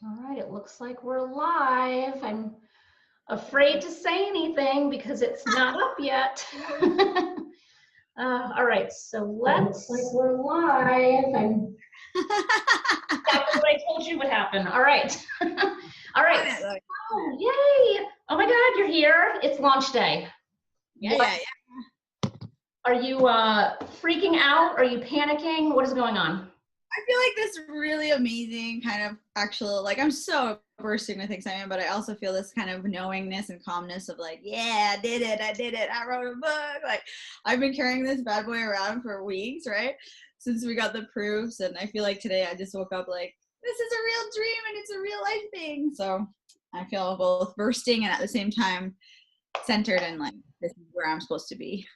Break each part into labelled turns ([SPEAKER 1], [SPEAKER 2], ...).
[SPEAKER 1] All right, it looks like we're live. I'm afraid to say anything because it's not up yet. All right, so let's. It looks like we're live. That's what I told you would happen. All right. All right. Oh, yay. Oh my God, you're here. It's launch day.
[SPEAKER 2] Yeah.
[SPEAKER 1] Are you freaking out? Are you panicking? What is going on?
[SPEAKER 2] I feel like this really amazing kind of actual, like I'm so bursting with excitement, but I also feel this kind of knowingness and calmness of like, yeah, I did it. I wrote a book. Like I've been carrying this bad boy around for weeks, right? Since we got the proofs. And I feel like today I just woke up like, this is a real dream and it's a real life thing. So I feel both bursting and at the same time centered and like, this is where I'm supposed to be.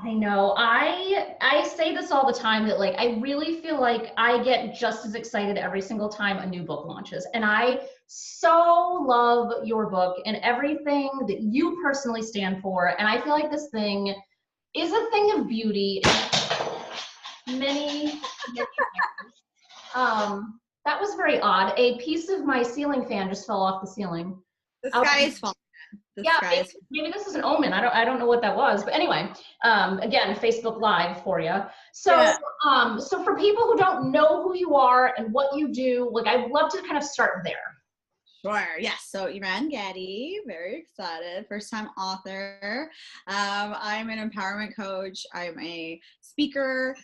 [SPEAKER 1] I know. I say this all the time that like I really feel like I get just as excited every single time a new book launches. And I so love your book and everything that you personally stand for. And I feel like this thing is a thing of beauty in many ways. That was very odd. A piece of my ceiling fan just fell off the ceiling.
[SPEAKER 2] The sky is falling.
[SPEAKER 1] Yeah, maybe this is an omen. I don't know what that was, but anyway, again, Facebook Live for you. So, so for people who don't know who you are and what you do, like I'd love to kind of start there.
[SPEAKER 2] Sure. Yes. So Iman, Gatti, very excited. First time author. I'm an empowerment coach. I'm a speaker.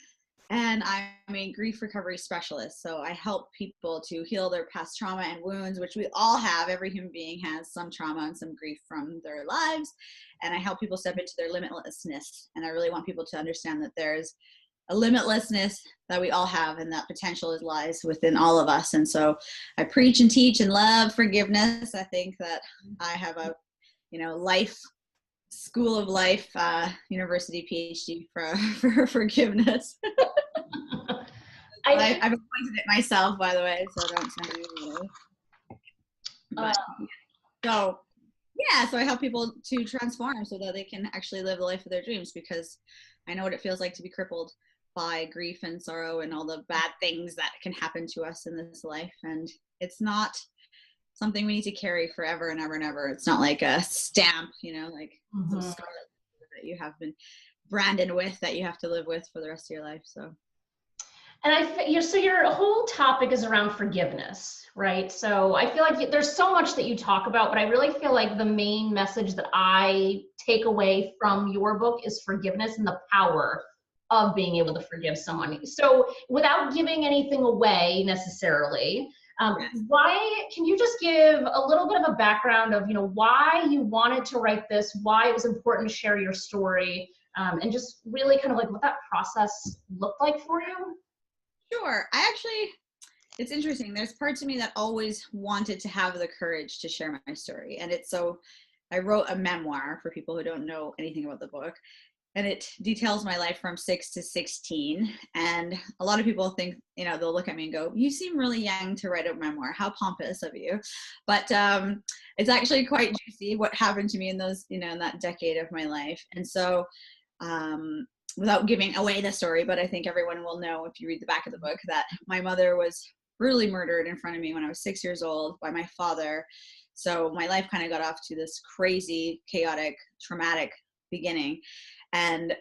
[SPEAKER 2] And I'm a grief recovery specialist. So I help people to heal their past trauma and wounds, which we all have. Every human being has some trauma and some grief from their lives. And I help people step into their limitlessness. And I really want people to understand that there's a limitlessness that we all have, and that potential lies within all of us. And so I preach and teach and love forgiveness. I think that I have a, life School of Life, university PhD for forgiveness. I've appointed it myself, by the way, so don't send me away. So I help people to transform so that they can actually live the life of their dreams, because I know what it feels like to be crippled by grief and sorrow and all the bad things that can happen to us in this life. And it's not something we need to carry forever and ever and ever. It's not like a stamp, like some scarlet that you have been branded with that you have to live with for the rest of your life. So.
[SPEAKER 1] And so your whole topic is around forgiveness, right? So I feel like there's so much that you talk about, but I really feel like the main message that I take away from your book is forgiveness and the power of being able to forgive someone. So without giving anything away necessarily, why can you just give a little bit of a background of, why you wanted to write this, why it was important to share your story, and just really kind of like what that process looked like for you?
[SPEAKER 2] Sure. It's interesting. There's parts of me that always wanted to have the courage to share my story. And I wrote a memoir for people who don't know anything about the book. And it details my life from 6 to 16. And a lot of people think, they'll look at me and go, you seem really young to write a memoir. How pompous of you. But it's actually quite juicy what happened to me in those, in that decade of my life. And so, without giving away the story, but I think everyone will know if you read the back of the book that my mother was brutally murdered in front of me when I was 6 years old by my father. So my life kind of got off to this crazy, chaotic, traumatic beginning. And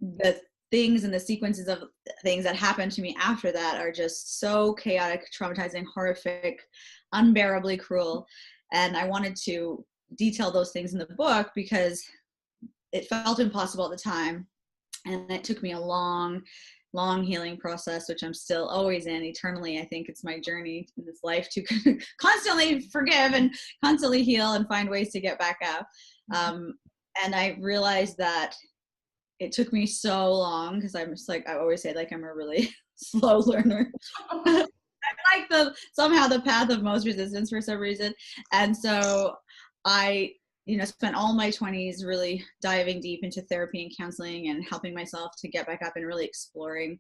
[SPEAKER 2] the things and the sequences of things that happened to me after that are just so chaotic, traumatizing, horrific, unbearably cruel. And I wanted to detail those things in the book because it felt impossible at the time. And it took me a long healing process, which I'm still always in eternally. I think it's my journey in this life to constantly forgive and constantly heal and find ways to get back up. And I realized that it took me so long because I'm just like, I always say, like, I'm a really slow learner. I like somehow the path of most resistance for some reason. And so I spent all my 20s really diving deep into therapy and counseling and helping myself to get back up and really exploring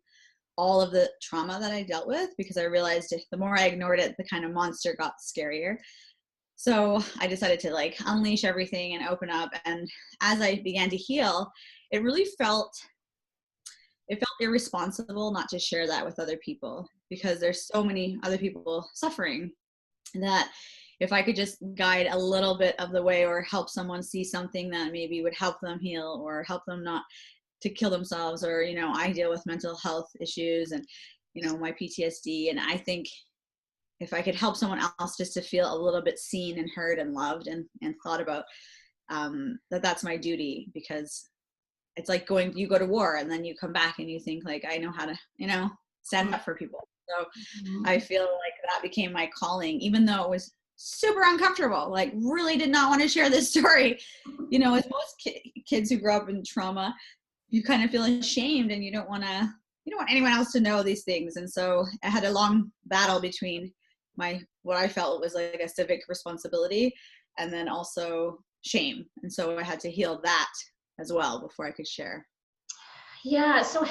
[SPEAKER 2] all of the trauma that I dealt with, because I realized the more I ignored it, the kind of monster got scarier. So I decided to unleash everything and open up. And as I began to heal, it really felt irresponsible not to share that with other people, because there's so many other people suffering that if I could just guide a little bit of the way, or help someone see something that maybe would help them heal, or help them not to kill themselves, or, you know, I deal with mental health issues and, you know, my PTSD. And I think if I could help someone else just to feel a little bit seen and heard and loved and thought about, that's my duty. Because it's like you go to war and then you come back and you think like, I know how to, you know, stand up for people. So I feel like that became my calling, even though it was super uncomfortable, like really did not want to share this story. You know, as most kids who grow up in trauma, you kind of feel ashamed and you don't want anyone else to know these things. And so I had a long battle between what I felt was like a civic responsibility and then also shame. And so I had to heal that as well before I could share.
[SPEAKER 1] Yeah. So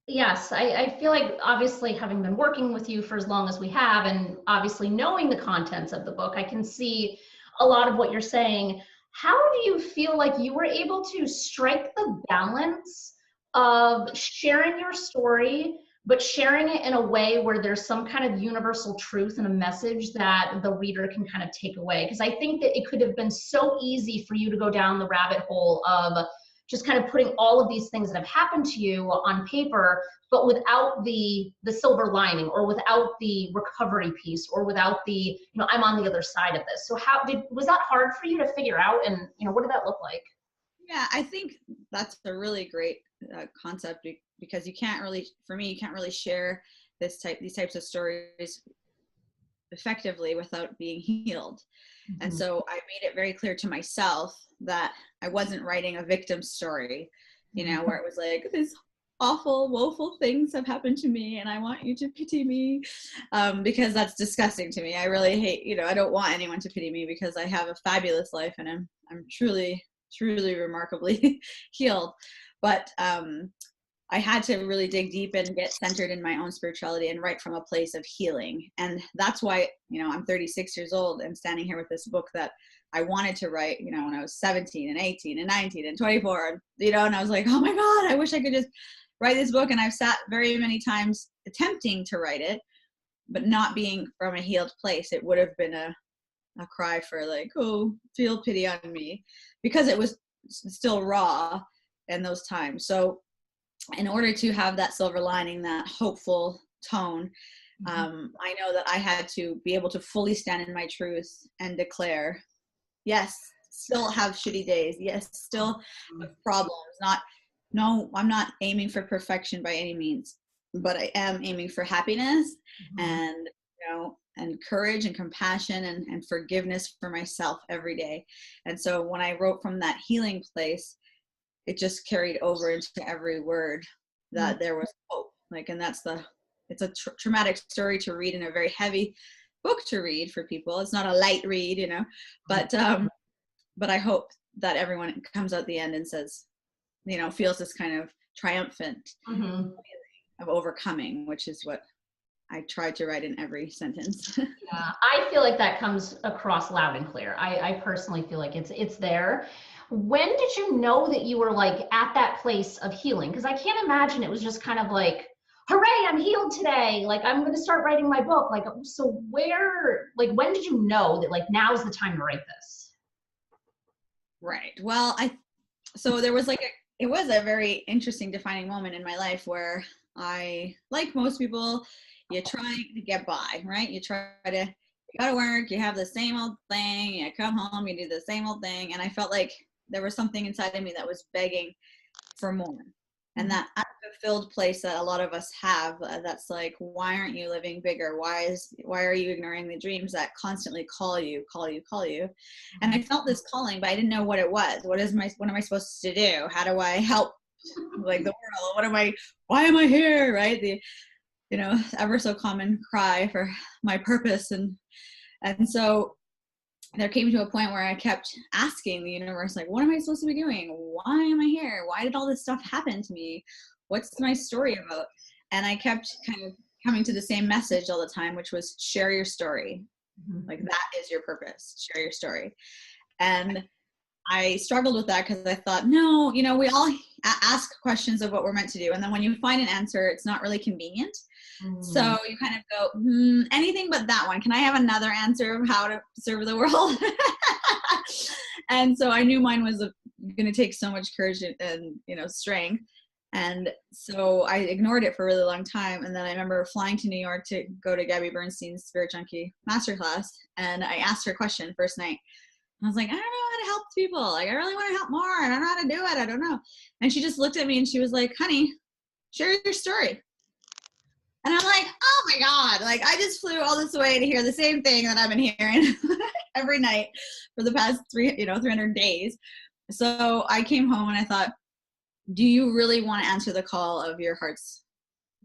[SPEAKER 1] yes, I feel like obviously having been working with you for as long as we have, and obviously knowing the contents of the book, I can see a lot of what you're saying. How do you feel like you were able to strike the balance of sharing your story, but sharing it in a way where there's some kind of universal truth and a message that the reader can kind of take away? Because I think that it could have been so easy for you to go down the rabbit hole of just kind of putting all of these things that have happened to you on paper, but without the silver lining, or without the recovery piece, or without the, you know, I'm on the other side of this. So was that hard for you to figure out? And, you know, what did that look like?
[SPEAKER 2] Yeah, I think that's a really great concept, because you can't really share these types of stories effectively without being healed. And so I made it very clear to myself that I wasn't writing a victim story, you know, where it was like, this awful, woeful things have happened to me and I want you to pity me, because that's disgusting to me. I really hate, you know, I don't want anyone to pity me, because I have a fabulous life and I'm truly, truly remarkably healed. But I had to really dig deep and get centered in my own spirituality and write from a place of healing. And that's why, you know, I'm 36 years old and standing here with this book that I wanted to write, you know, when I was 17 and 18 and 19 and 24, you know, and I was like, oh my God, I wish I could just write this book. And I've sat very many times attempting to write it, but not being from a healed place. It would have been a cry for like, oh, feel pity on me, because it was still raw in those times. So in order to have that silver lining, that hopeful tone, I know that I had to be able to fully stand in my truth and declare, yes, still have shitty days. Yes, still have problems. No, I'm not aiming for perfection by any means, but I am aiming for happiness and, you know, and courage and compassion and forgiveness for myself every day. And so when I wrote from that healing place, it just carried over into every word that there was hope. Like, and it's a traumatic story to read, and a very heavy book to read for people. It's not a light read, you know, but I hope that everyone comes out the end and says, you know, feels this kind of triumphant feeling of overcoming, which is what I tried to write in every sentence.
[SPEAKER 1] Yeah, I feel like that comes across loud and clear. I personally feel like it's there. When did you know that you were like at that place of healing? Because I can't imagine it was just kind of like, hooray, I'm healed today. Like, I'm going to start writing my book. Like, so when did you know that like now's the time to write this?
[SPEAKER 2] Right. Well, so there was it was a very interesting defining moment in my life where I, like most people, you try to get by, right? You go to work, you have the same old thing, you come home, you do the same old thing. And I felt like there was something inside of me that was begging for more. And that unfulfilled place that a lot of us have, that's like, why aren't you living bigger? Why are you ignoring the dreams that constantly call you? And I felt this calling, but I didn't know what it was. What am I supposed to do? How do I help like the world? Why am I here? Right? The, you know, ever so common cry for my purpose. And so there came to a point where I kept asking the universe, like, what am I supposed to be doing? Why am I here? Why did all this stuff happen to me? What's my story about? And I kept kind of coming to the same message all the time, which was share your story. Like, that is your purpose. Share your story. And I struggled with that because I thought, no, we all ask questions of what we're meant to do. And then when you find an answer, it's not really convenient. So you kind of go, anything but that one. Can I have another answer of how to serve the world? And so I knew mine was going to take so much courage and strength. And so I ignored it for a really long time. And then I remember flying to New York to go to Gabby Bernstein's Spirit Junkie Masterclass. And I asked her a question first night. I was like, I don't know how to help people. Like, I really want to help more. I don't know how to do it. I don't know. And she just looked at me and she was like, honey, share your story. And I'm like, oh my God, like I just flew all this way to hear the same thing that I've been hearing every night for the past 300 days. So I came home and I thought, do you really want to answer the call of your heart's,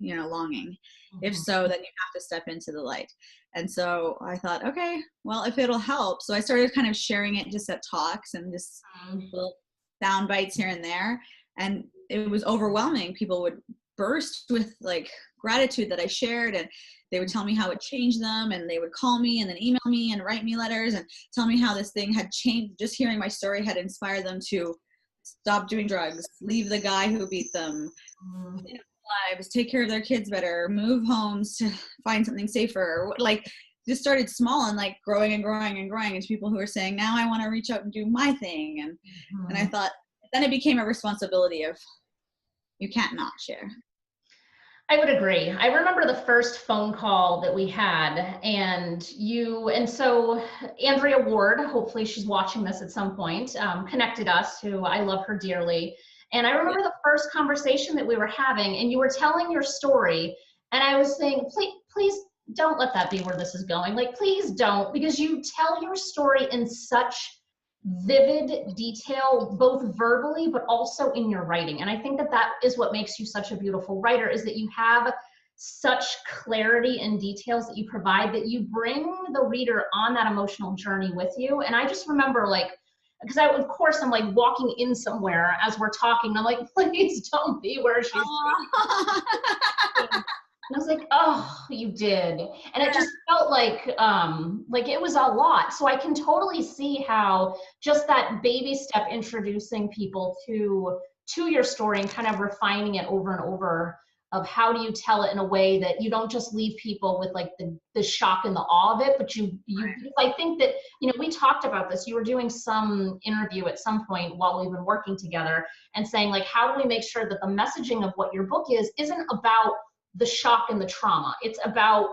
[SPEAKER 2] longing? If so, then you have to step into the light. And so I thought, okay, well, if it'll help. So I started kind of sharing it just at talks and just little sound bites here and there. And it was overwhelming. People would burst with like gratitude that I shared, and they would tell me how it changed them, and they would call me and then email me and write me letters and tell me how this thing had changed. Just hearing my story had inspired them to stop doing drugs, leave the guy who beat them, lives, take care of their kids better, move homes to find something safer. Like just started small and like growing and growing and growing into people who are saying, now I want to reach out and do my thing. And I thought, then it became a responsibility of you can't not share.
[SPEAKER 1] I would agree. I remember the first phone call that we had, and so Andrea Ward, hopefully she's watching this at some point, connected us, who I love her dearly. And I remember the first conversation that we were having, and you were telling your story, and I was saying, please don't let that be where this is going. Like, please don't, because you tell your story in such vivid detail, both verbally but also in your writing. And I think that is what makes you such a beautiful writer, is that you have such clarity and details that you provide, that you bring the reader on that emotional journey with you. And I just remember, like, because of course I'm like walking in somewhere as we're talking, and I'm like, please don't be where she's and I was like, oh, you did. And it just felt like it was a lot. So I can totally see how just that baby step, introducing people to your story and kind of refining it over and over, of how do you tell it in a way that you don't just leave people with like the shock and the awe of it, but I think that, we talked about this. You were doing some interview at some point while we've been working together and saying, like, how do we make sure that the messaging of what your book isn't about the shock and the trauma. It's about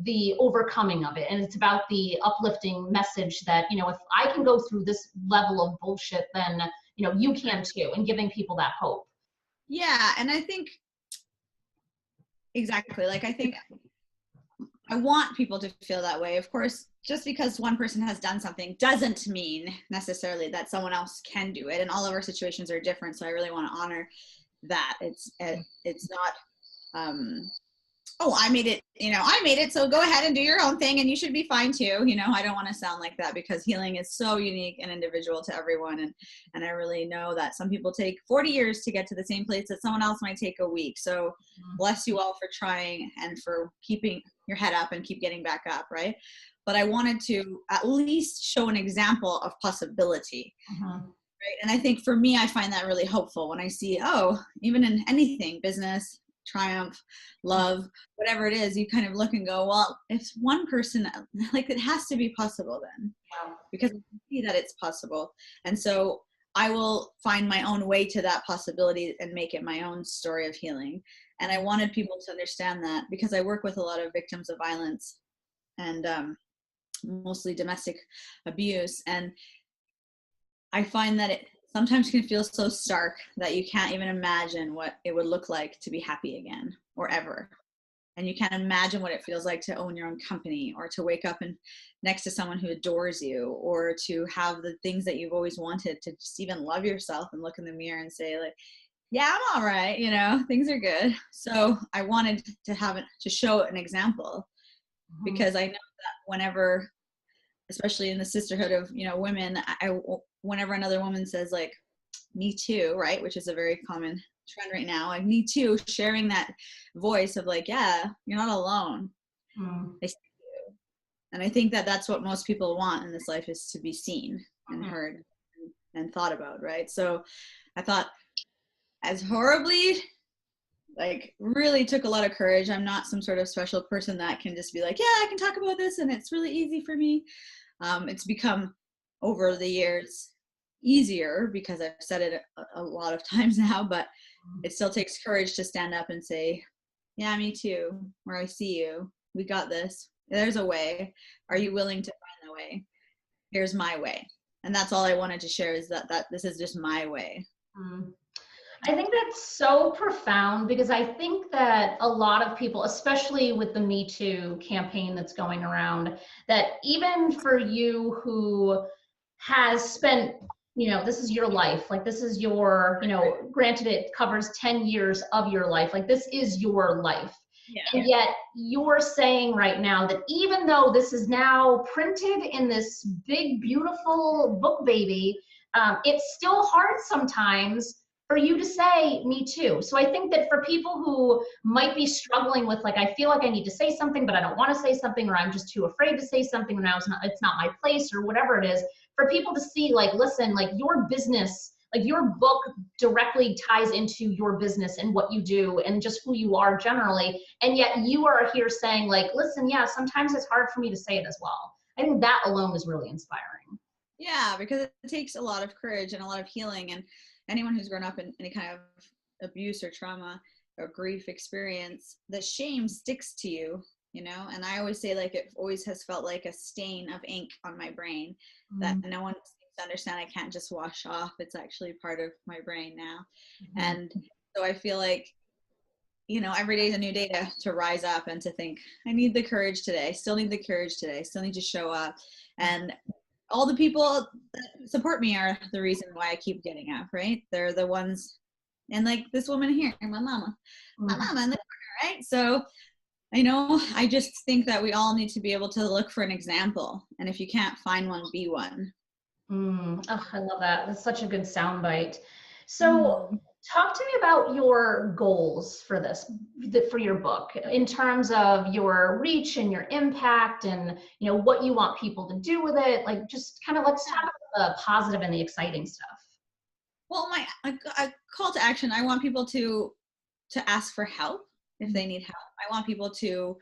[SPEAKER 1] the overcoming of it. And it's about the uplifting message that, if I can go through this level of bullshit, then, you can too, and giving people that hope.
[SPEAKER 2] Yeah. And I think exactly, like, I think I want people to feel that way. Of course, just because one person has done something doesn't mean necessarily that someone else can do it. And all of our situations are different. So I really want to honor that. It's not, I made it, so go ahead and do your own thing and you should be fine too. I don't want to sound like that, because healing is so unique and individual to everyone. And I really know that some people take 40 years to get to the same place that someone else might take a week. So bless you all for trying and for keeping your head up and keep getting back up, right? But I wanted to at least show an example of possibility. Right? And I think for me, I find that really hopeful when I see, even in anything, business, triumph, love, whatever it is, you kind of look and go, well, if one person, like, it has to be possible then, because I can see that it's possible. And so I will find my own way to that possibility and make it my own story of healing. And I wanted people to understand that, because I work with a lot of victims of violence and mostly domestic abuse. And I find that it sometimes can feel so stark that you can't even imagine what it would look like to be happy again, or ever. And you can't imagine what it feels like to own your own company, or to wake up and next to someone who adores you, or to have the things that you've always wanted, to just even love yourself and look in the mirror and say, like, yeah, I'm all right, things are good. So I wanted to show an example, because I know that whenever, especially in the sisterhood of, women, whenever another woman says, like, me too, right, which is a very common trend right now, like, me too, sharing that voice of, like, yeah, you're not alone. I see you. And I think that that's what most people want in this life, is to be seen and heard. and thought about, right? So I thought, as horribly, like really took a lot of courage. I'm not some sort of special person that can just be like, yeah, I can talk about this and it's really easy for me. It's become over the years easier because I've said it a lot of times now, but it still takes courage to stand up and say, yeah, me too, or I see you, we got this, there's a way, are you willing to find the way? Here's my way. And that's all I wanted to share, is that this is just my way.
[SPEAKER 1] Mm. I think that's so profound, because I think that a lot of people, especially with the Me Too campaign that's going around, that even for you who has spent, this is your life, like this is your, granted it covers 10 years of your life, like this is your life.
[SPEAKER 2] Yeah.
[SPEAKER 1] And yet you're saying right now that even though this is now printed in this big, beautiful book baby, it's still hard sometimes for you to say me too. So I think that for people who might be struggling with, like, I feel like I need to say something, but I don't want to say something, or I'm just too afraid to say something, now it's not my place, or whatever it is, for people to see, like, listen, like your business, like your book directly ties into your business and what you do and just who you are generally. And yet you are here saying, like, listen, yeah, sometimes it's hard for me to say it as well. I think that alone is really inspiring.
[SPEAKER 2] Yeah, because it takes a lot of courage and a lot of healing. And anyone who's grown up in any kind of abuse or trauma or grief experience, the shame sticks to you, and I always say, like, it always has felt like a stain of ink on my brain that no one seems to understand. I can't just wash off. It's actually part of my brain now. And so I feel like, every day is a new day to rise up and to think, I need the courage today. I still need the courage today. I still need to show up. And all the people that support me are the reason why I keep getting up, right? They're the ones, and like this woman here, my mama in the corner, right? So I just think that we all need to be able to look for an example. And if you can't find one, be one.
[SPEAKER 1] Oh, I love that. That's such a good soundbite. So talk to me about your goals for for your book, in terms of your reach and your impact, and what you want people to do with it. Like, just kind of, let's talk about the positive and the exciting stuff.
[SPEAKER 2] Well, my call to action, I want people to ask for help if they need help. I want people to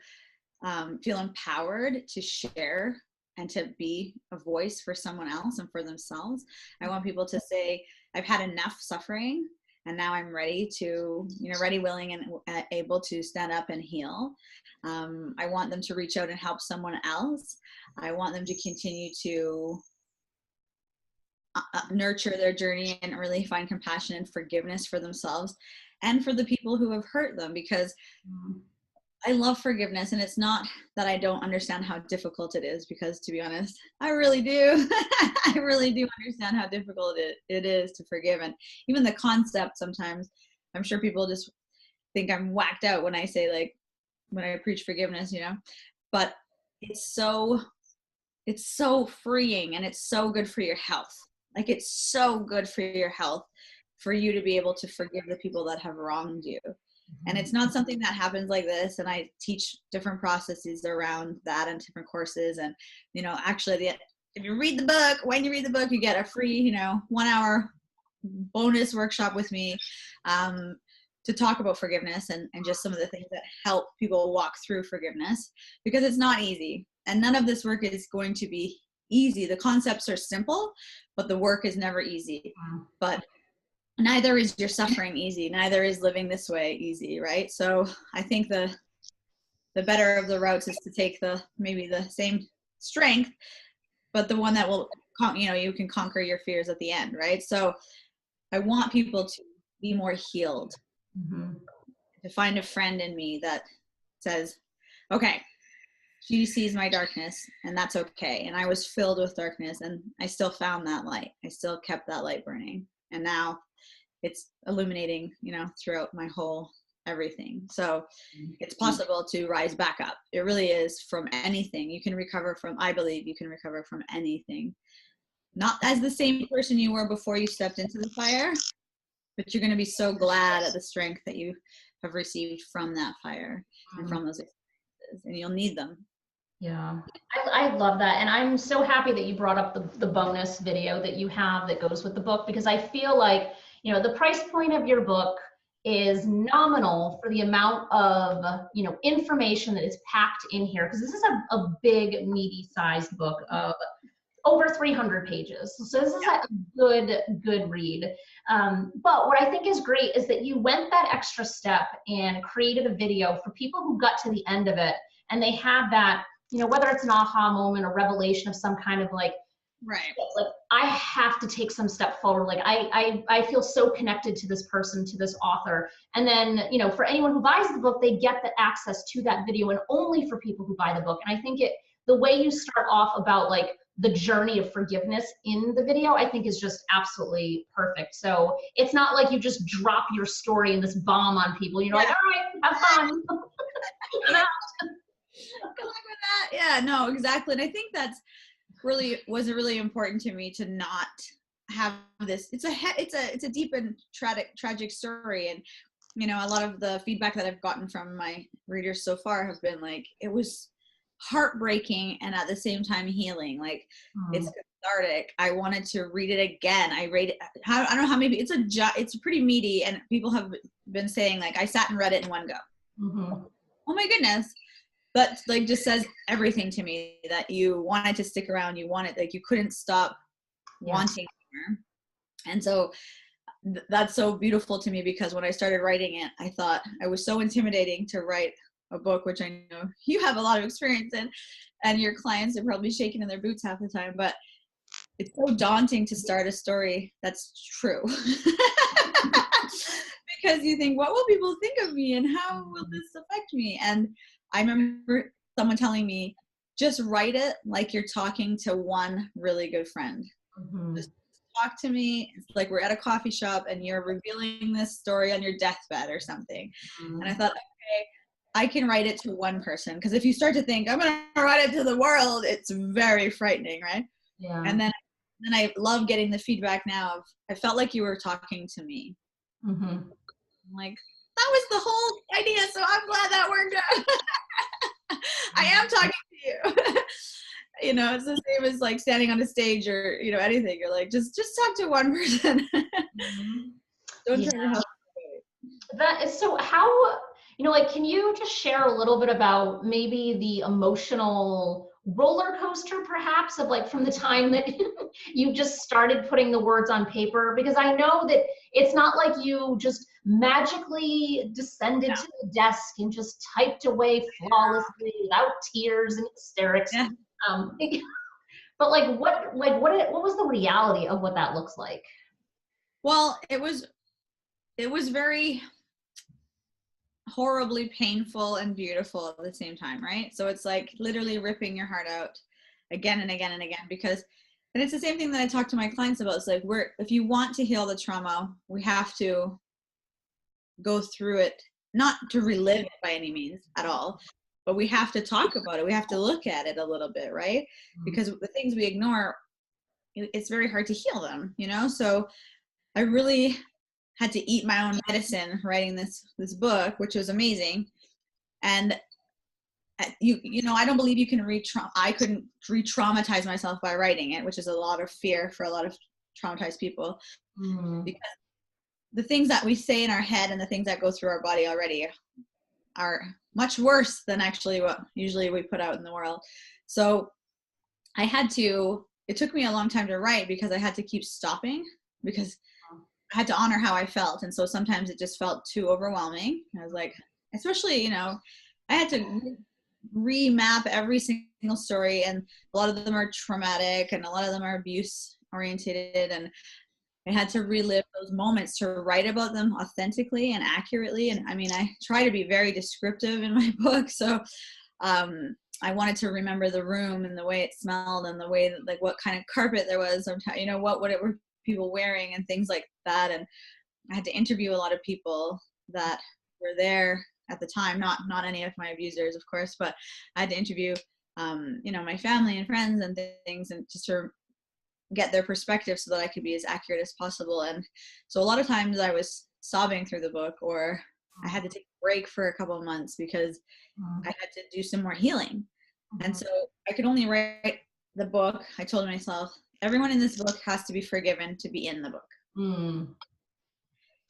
[SPEAKER 2] feel empowered to share and to be a voice for someone else and for themselves. I want people to say, I've had enough suffering, and now I'm ready to, ready, willing, and able to stand up and heal. I want them to reach out and help someone else. I want them to continue to nurture their journey and really find compassion and forgiveness for themselves and for the people who have hurt them, because I love forgiveness. And it's not that I don't understand how difficult it is, because, to be honest, I really do. I really do understand how difficult it is to forgive. And even the concept, sometimes I'm sure people just think I'm whacked out when I say, like, when I preach forgiveness, but it's so freeing, and it's so good for your health. Like, it's so good for your health for you to be able to forgive the people that have wronged you. And it's not something that happens like this. And I teach different processes around that and different courses. And, actually, if you read the book, when you read the book, you get a free, 1 hour bonus workshop with me to talk about forgiveness and just some of the things that help people walk through forgiveness, because it's not easy. And none of this work is going to be easy. The concepts are simple, but the work is never easy. But neither is your suffering easy. Neither is living this way easy, right? So I think the better of the routes is to take maybe the same strength, but the one that will, you can conquer your fears at the end, right? So I want people to be more healed, to find a friend in me that says, okay, she sees my darkness, and that's okay. And I was filled with darkness, and I still found that light. I still kept that light burning. And now it's illuminating, throughout my whole everything. So it's possible to rise back up. It really is. From anything you can recover from. I believe you can recover from anything. Not as the same person you were before you stepped into the fire, but you're going to be so glad at the strength that you have received from that fire and from those experiences, and you'll need them.
[SPEAKER 1] Yeah, I love that. And I'm so happy that you brought up the bonus video that you have that goes with the book, because I feel like, the price point of your book is nominal for the amount of, information that is packed in here. Because this is a big, meaty sized book of over 300 pages. So this is a good read. But what I think is great is that you went that extra step and created a video for people who got to the end of it and they had that, whether it's an aha moment, a revelation of some kind of
[SPEAKER 2] Right.
[SPEAKER 1] like I have to take some step forward. Like I feel so connected to this person, to this author. And then, for anyone who buys the book, they get the access to that video, and only for people who buy the book. And I think the way you start off about like the journey of forgiveness in the video, I think is just absolutely perfect. So it's not like you just drop your story in this bomb on people. You're like, all right, have fun.
[SPEAKER 2] Good luck with that. Yeah, no, exactly. And I think that's was really important to me to not have this. It's a deep and tragic story, and a lot of the feedback that I've gotten from my readers so far have been like, it was heartbreaking and at the same time healing. Like, it's cathartic. I wanted to read it again. I don't know how many. It's pretty meaty, and people have been saying like I sat and read it in one go. Oh my goodness. But like just says everything to me, that you wanted to stick around, you wanted, like, you couldn't stop wanting more. And so that's so beautiful to me, because when I started writing it, I thought I was so intimidating to write a book, which I know you have a lot of experience in, and your clients are probably shaking in their boots half the time, but it's so daunting to start a story that's true. Because you think, what will people think of me and how will this affect me? And I remember someone telling me, just write it like you're talking to one really good friend. Just talk to me. It's like we're at a coffee shop and you're revealing this story on your deathbed or something. And I thought, okay, I can write it to one person. Because if you start to think, I'm going to write it to the world, it's very frightening, right?
[SPEAKER 1] Yeah.
[SPEAKER 2] And then I love getting the feedback now of, I felt like you were talking to me. I'm like, that was the whole idea, so I'm glad that worked out. I am talking to you. It's the same as like standing on a stage or, anything. You're like, just talk to one person. Don't try to help.
[SPEAKER 1] That is so how, can you just share a little bit about maybe the emotional roller coaster perhaps of like from the time that you just started putting the words on paper? Because I know that it's not like you just magically descended to the desk and just typed away flawlessly without tears and hysterics.
[SPEAKER 2] Yeah.
[SPEAKER 1] But what was the reality of what that looks like?
[SPEAKER 2] Well, it was very horribly painful and beautiful at the same time, right? So it's like literally ripping your heart out again and again and again, because, and it's the same thing that I talk to my clients about. It's like, if you want to heal the trauma, we have to go through it, not to relive it by any means at all, but we have to talk about it. We have to look at it a little bit, right? Because the things we ignore, it's very hard to heal them, So I really had to eat my own medicine writing this book, which was amazing. And I don't believe you can I couldn't re-traumatize myself by writing it, which is a lot of fear for a lot of traumatized people. Because the things that we say in our head and the things that go through our body already are much worse than actually what usually we put out in the world. So it took me a long time to write, because I had to keep stopping, because I had to honor how I felt. And so sometimes it just felt too overwhelming. I was like, especially, I had to remap every single story, and a lot of them are traumatic and a lot of them are abuse oriented. And I had to relive those moments to write about them authentically and accurately. And I mean, I try to be very descriptive in my book. So I wanted to remember the room and the way it smelled and the way that, like, what kind of carpet there was, what it were people wearing and things like that. And I had to interview a lot of people that were there at the time, not any of my abusers, of course, but I had to interview my family and friends and things, and just to get their perspective so that I could be as accurate as possible. And so a lot of times I was sobbing through the book, or I had to take a break for a couple of months because I had to do some more healing. And so I could only write the book. I told myself, everyone in this book has to be forgiven to be in the book.
[SPEAKER 1] Mm.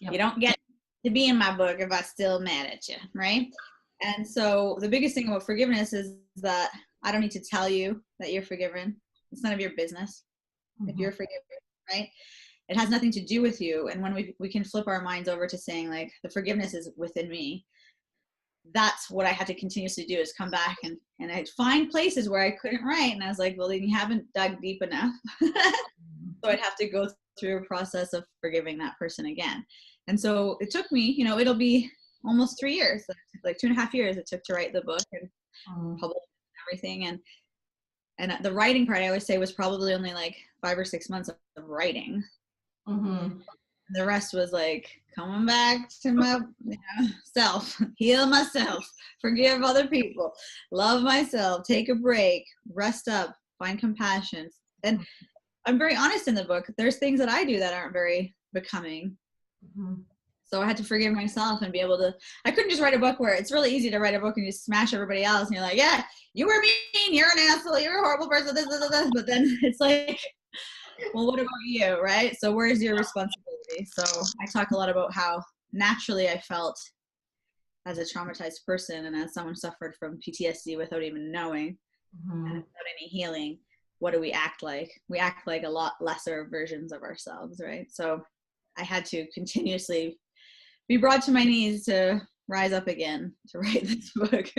[SPEAKER 1] Yep.
[SPEAKER 2] You don't get to be in my book if I still mad at you, right? And so the biggest thing about forgiveness is that I don't need to tell you that you're forgiven. It's none of your business if you're forgiven, right? It has nothing to do with you. And when we can flip our minds over to saying like the forgiveness is within me, that's what I had to continuously do, is come back and I'd find places where I couldn't write. And I was like, well, then you haven't dug deep enough. So I'd have to go through a process of forgiving that person again. And so it took me, you know, it'll be almost 3 years, like 2.5 years it took to write the book and publish everything. And the writing part, I always say, was probably only like 5 or 6 months of writing. The rest was like coming back to my self, heal myself, forgive other people, love myself, take a break, rest up, find compassion. And I'm very honest in the book. There's things that I do that aren't very becoming. So I had to forgive myself and be able to, I couldn't just write a book where it's really easy to write a book and you smash everybody else. And you're like, yeah, you were mean, you're an asshole, you're a horrible person, this. But then it's like, well, what about you, right? So where's your responsibility? So I talk a lot about how naturally I felt as a traumatized person and as someone suffered from PTSD without even knowing and without any healing. What do we act like? We act like a lot lesser versions of ourselves, right? So I had to continuously be brought to my knees to rise up again to write this book.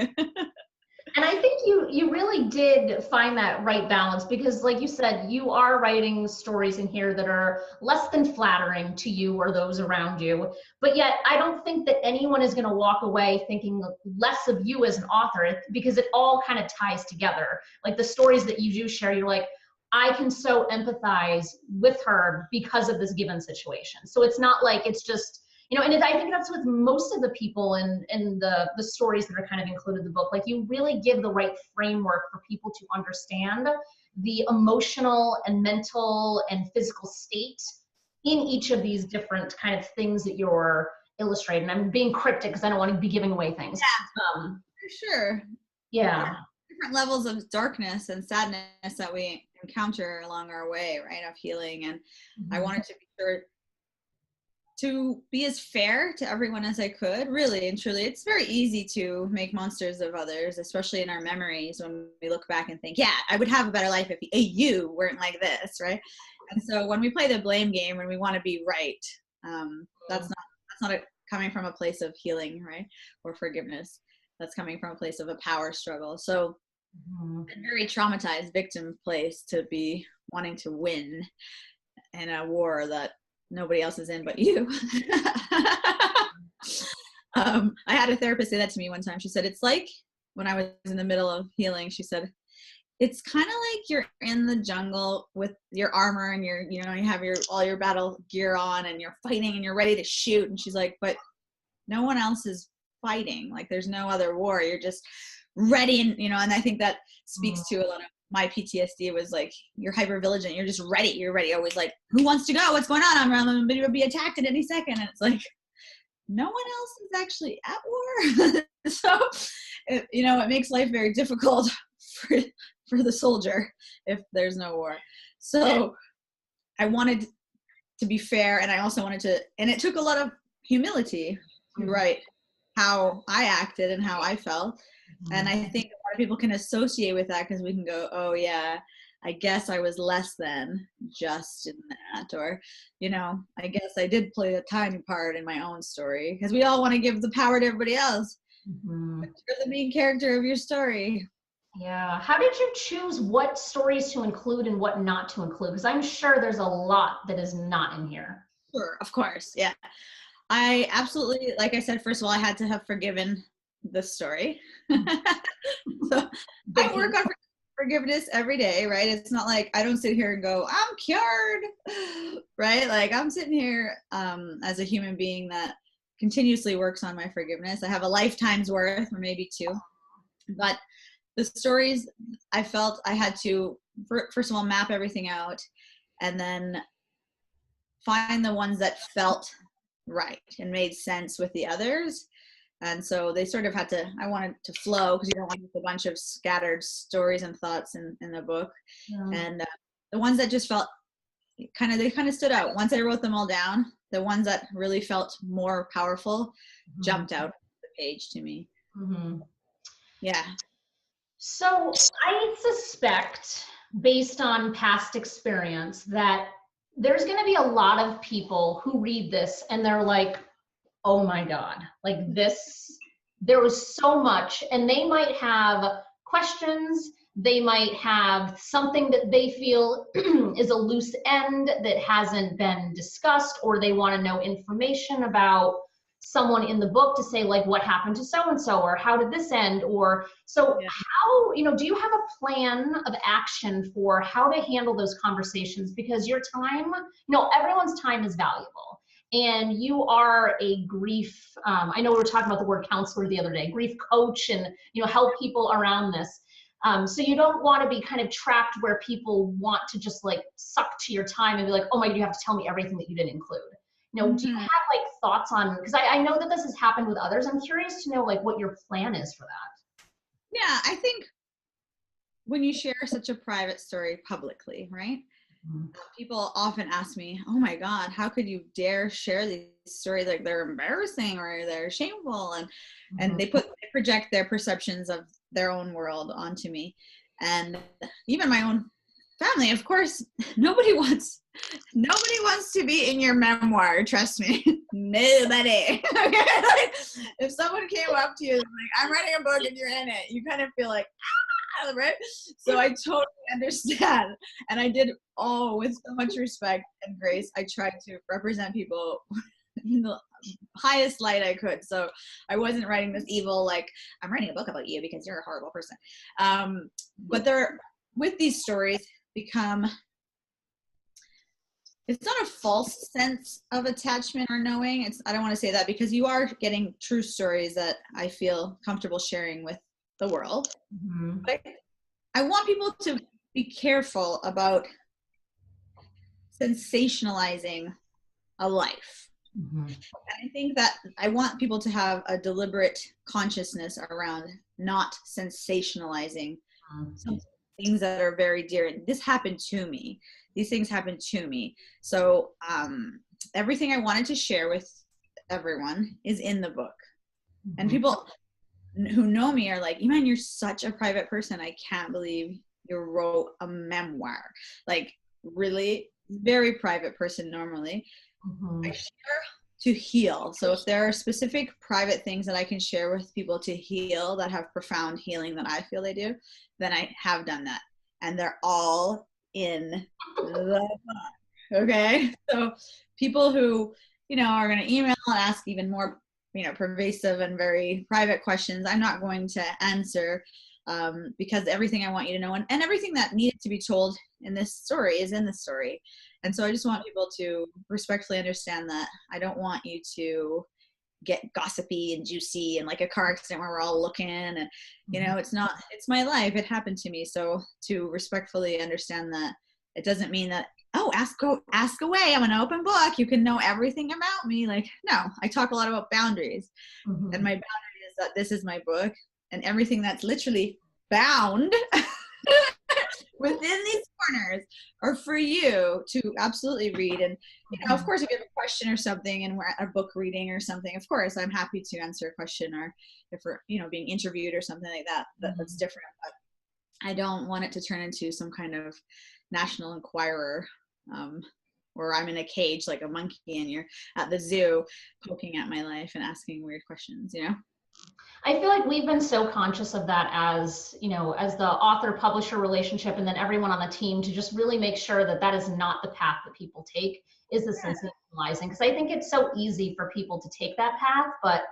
[SPEAKER 1] And I think you really did find that right balance, because like you said, you are writing stories in here that are less than flattering to you or those around you. But yet I don't think that anyone is going to walk away thinking less of you as an author, because it all kind of ties together. Like the stories that you do share, you're like, I can so empathize with her because of this given situation. So it's not like it's just, you know, and I think that's with most of the people in the stories that are kind of included in the book. Like you really give the right framework for people to understand the emotional and mental and physical state in each of these different kind of things that you're illustrating. I'm being cryptic because I don't want to be giving away things.
[SPEAKER 2] Yeah, for sure.
[SPEAKER 1] Yeah.
[SPEAKER 2] Different levels of darkness and sadness that we encounter along our way, right, of healing. And I wanted to be sure to be as fair to everyone as I could, really and truly. It's very easy to make monsters of others, especially in our memories when we look back and think, yeah, I would have a better life if you weren't like this, right? And so when we play the blame game, when we want to be right, that's not coming from a place of healing, right, or forgiveness. That's coming from a place of a power struggle. So a very traumatized victim place to be wanting to win in a war that nobody else is in but you. I had a therapist say that to me one time. She said, it's like when I was in the middle of healing, she said, it's kind of like you're in the jungle with your armor and you have all your battle gear on and you're fighting and you're ready to shoot. And she's like, but no one else is fighting. Like there's no other war. You're just ready. And, and I think that speaks to a lot of my PTSD. It was like, you're hyper vigilant. You're just ready. You're ready. Always like, who wants to go? What's going on? I'm going to be attacked at any second. And it's like, no one else is actually at war. So, it makes life very difficult for the soldier if there's no war. So I wanted to be fair. And I also wanted to, and it took a lot of humility to write how I acted and how I felt. And I think a lot of people can associate with that because we can go, oh yeah, I guess I was less than just in that, or, I guess I did play a tiny part in my own story, because we all want to give the power to everybody else. But you're the main character of your story.
[SPEAKER 1] Yeah. How did you choose what stories to include and what not to include? Because I'm sure there's a lot that is not in here.
[SPEAKER 2] Sure, of course. Yeah. I absolutely, like I said, first of all, I had to have forgiven the story. So I work on forgiveness every day, right? It's not like I don't sit here and go, I'm cured, right? Like I'm sitting here as a human being that continuously works on my forgiveness. I have a lifetime's worth, or maybe two. But the stories, I felt I had to, first of all, map everything out and then find the ones that felt right and made sense with the others. And so they sort of had to, I wanted to flow because you don't want a bunch of scattered stories and thoughts in a book.
[SPEAKER 1] Yeah.
[SPEAKER 2] And the ones that just felt they kind of stood out. Once I wrote them all down, the ones that really felt more powerful jumped out the page to me. Yeah.
[SPEAKER 1] So I suspect, based on past experience, that there's going to be a lot of people who read this and they're like, oh my God, like this, there was so much, and they might have questions, they might have something that they feel is a loose end that hasn't been discussed, or they want to know information about someone in the book to say, like, what happened to so-and-so, or how did this end, or so.
[SPEAKER 2] Yeah.
[SPEAKER 1] How, do you have a plan of action for how to handle those conversations? Because your time, everyone's time is valuable. And you are a grief, I know we were talking about the word counselor the other day, grief coach, and help people around this. So you don't want to be kind of trapped where people want to just like suck to your time and be like, oh my God, you have to tell me everything that you didn't include. Do you have like thoughts on, because I know that this has happened with others. I'm curious to know like what your plan is for that.
[SPEAKER 2] Yeah, I think when you share such a private story publicly, right? People often ask me, oh my God, how could you dare share these stories? Like they're embarrassing or they're shameful. And they project their perceptions of their own world onto me. And even my own family, of course, nobody wants to be in your memoir. Trust me, nobody. Like, if someone came up to you and like, I'm writing a book and you're in it, you kind of feel like, right? So I totally understand. And I did all with so much respect and grace. I tried to represent people in the highest light I could. So I wasn't writing this evil, like, I'm writing a book about you because you're a horrible person. But with these stories become, it's not a false sense of attachment or knowing. I don't want to say that, because you are getting true stories that I feel comfortable sharing with the world. But I want people to be careful about sensationalizing a life. And I think that I want people to have a deliberate consciousness around not sensationalizing some things that are very dear. And this happened to me. These things happened to me. So everything I wanted to share with everyone is in the book. And people who know me are like, Iman, you're such a private person. I can't believe you wrote a memoir. Like, really, very private person normally. I share to heal. So if there are specific private things that I can share with people to heal, that have profound healing that I feel they do, then I have done that. And they're all in the book. Okay. So people who, are going to email and ask even more pervasive and very private questions, I'm not going to answer, because everything I want you to know and everything that needed to be told in this story is in the story. And so I just want people to respectfully understand that I don't want you to get gossipy and juicy and like a car accident where we're all looking and, it's my life. It happened to me. So to respectfully understand that it doesn't mean that, oh, ask away, I'm an open book, you can know everything about me. Like, no, I talk a lot about boundaries. And my boundary is that this is my book, and everything that's literally bound within these corners are for you to absolutely read. And of course, if you have a question or something and we're at a book reading or something, of course I'm happy to answer a question, or if we're being interviewed or something like that, that's different. But I don't want it to turn into some kind of National Enquirer, where I'm in a cage like a monkey and you're at the zoo poking at my life and asking weird questions.
[SPEAKER 1] I feel like we've been so conscious of that as, as the author-publisher relationship, and then everyone on the team, to just really make sure that that is not the path that people take, is the sensationalizing. Because I think it's so easy for people to take that path, but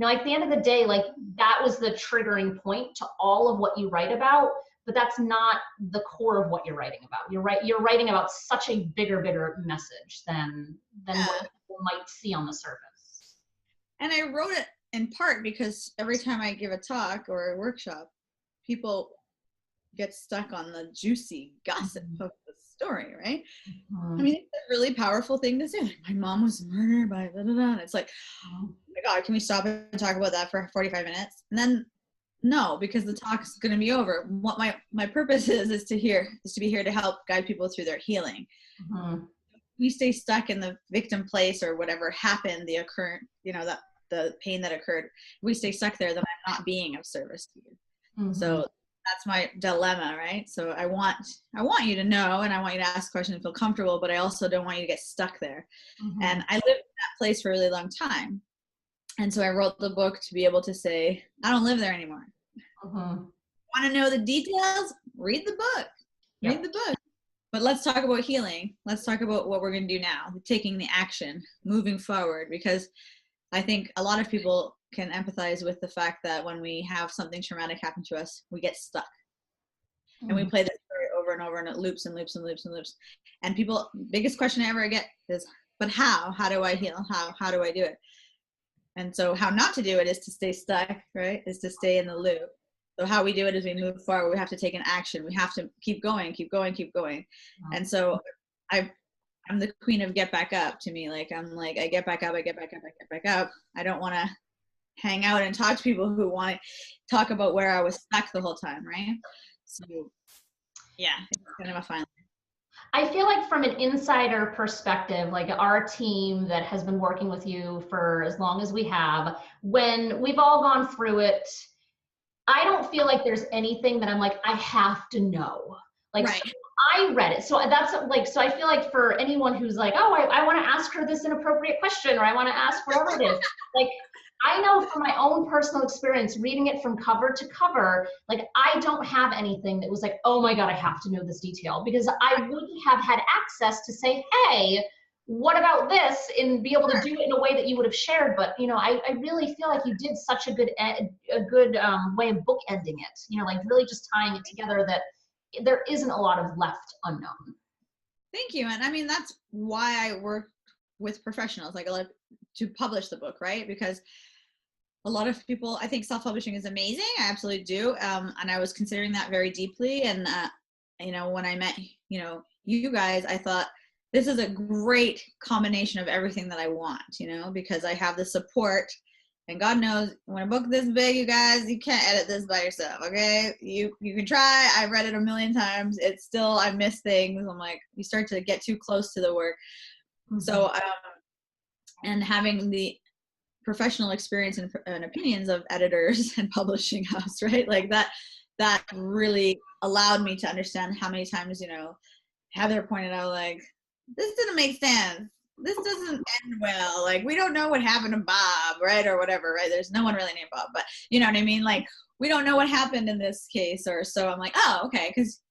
[SPEAKER 1] at the end of the day, like, that was the triggering point to all of what you write about, but that's not the core of what you're writing about. You're writing about such a bigger message than what people might see on the surface.
[SPEAKER 2] And I wrote it in part because every time I give a talk or a workshop, people get stuck on the juicy gossip of the story, right? I mean, it's a really powerful thing to say. Like, my mom was murdered by da da da. And it's like, my God, can we stop and talk about that for 45 minutes? And then no, because the talk's going to be over. What my purpose is to be here to help guide people through their healing.
[SPEAKER 1] Mm-hmm.
[SPEAKER 2] We stay stuck in the victim place or whatever happened, the the pain that occurred. If we stay stuck there, then I'm not being of service to you. Mm-hmm. So that's my dilemma, right? So I want you to know, and I want you to ask questions and feel comfortable, but I also don't want you to get stuck there. Mm-hmm. And I lived in that place for a really long time. And so I wrote the book to be able to say, I don't live there anymore. Want to know the details? Read the book. Yep. Read the book. But let's talk about healing. Let's talk about what we're going to do now, taking the action, moving forward, because I think a lot of people can empathize with the fact that when we have something traumatic happen to us, we get stuck. And we play that story over and over, and it loops and loops and loops and loops. And people, biggest question I ever get is, but how? How do I heal? How do I do it? And so how not to do it is to stay stuck, right? Is to stay in the loop. So how we do it is we move forward. We have to take an action. We have to keep going, keep going, keep going. And so I'm the queen of get back up to me. Like, I'm like, I get back up, I get back up, I get back up. I don't want to hang out and talk to people who want to talk about where I was stuck the whole time, right? So yeah, it's kind of a fine line.
[SPEAKER 1] I feel like from an insider perspective, like our team that has been working with you for as long as we have, when we've all gone through it, I don't feel like there's anything that I'm like, I have to know. Like, right. So I read it. So that's like, so I feel like for anyone who's like, oh, I want to ask her this inappropriate question, or I want to ask whatever it is, like, I know from my own personal experience, reading it from cover to cover, like I don't have anything that was like, oh my God, I have to know this detail, because I wouldn't have had access to say, hey, what about this, and be able to do it in a way that you would have shared. But, you know, I really feel like you did such a good way of bookending it, you know, like really just tying it together that there isn't a lot of left unknown.
[SPEAKER 2] Thank you. And I mean, that's why I work with professionals, like to publish the book, right? Because a lot of people, I think self-publishing is amazing. I absolutely do. And I was considering that very deeply. And, you know, when I met, you know, you guys, I thought this is a great combination of everything that I want, you know, because I have the support, and God knows when a book this big, you guys, you can't edit this by yourself. Okay. You can try. I've read it a million times. It's still, I miss things. I'm like, you start to get too close to the work. Mm-hmm. So, and having the professional experience and opinions of editors and publishing house, right? Like that really allowed me to understand how many times, you know, Heather pointed out, like, this didn't make sense. This doesn't end well. Like, we don't know what happened to Bob, right? Or whatever, right? There's no one really named Bob, but you know what I mean? Like, we don't know what happened in this case. Or so I'm like, oh, okay. Because